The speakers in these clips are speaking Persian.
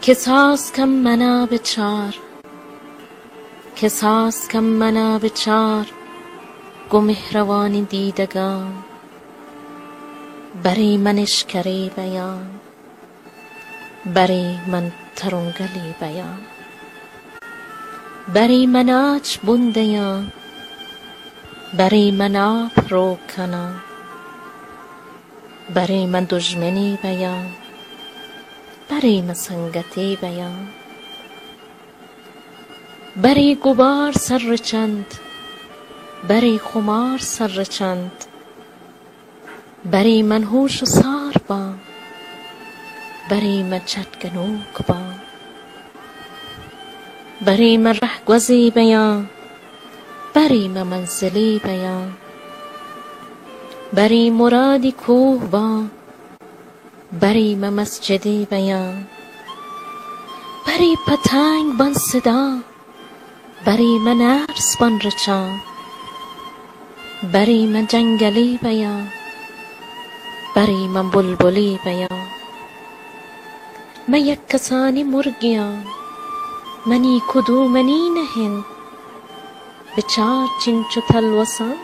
که ساز کم منا بچار، که ساز کم منا بچار گو مهروانی دیدگان. بری من اشکری بیان، بری من ترنگلی بیان. بری من آج بندیان، بری من آب رو کنان. بری من دشمنی بیان، بری من سنگتی بیان. بری گبار سر چند، بری خمار سر چند. بری من هوش و سار با، بری من چتگنوک با. بری من رهگذی بیان، بری من منزلی بیان. بری مرادی کوه با، بری من مسجدی بیان. بری پتنگ بان صدا، بری من ارس بان رچان. بری من جنگلی بیان، بری من بلبلی بیان. من یک کسانی مرگیام، منی کدومنی نهند. به چار چینچو تلوسان،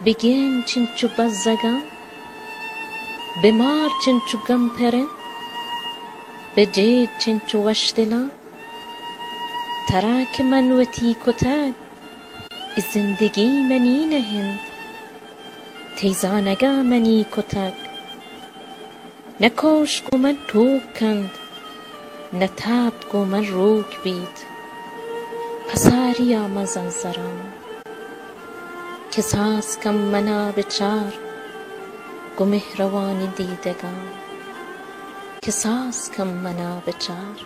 بگیم چینچو بزگان. به مار چینچو گمپرن، به جید چینچو وشدلان. ترا که من وتی کتک، از زندگی منی نهند. تیزانگا منی کتک، نکوش کو من توک کند. نتابد کو من روک بید، پساریا من زنزران. که ساز کم منا بچار گو مهروانی دیدگان. که ساز کم منا بچار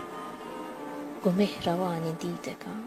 گو مهروانی دیدگان.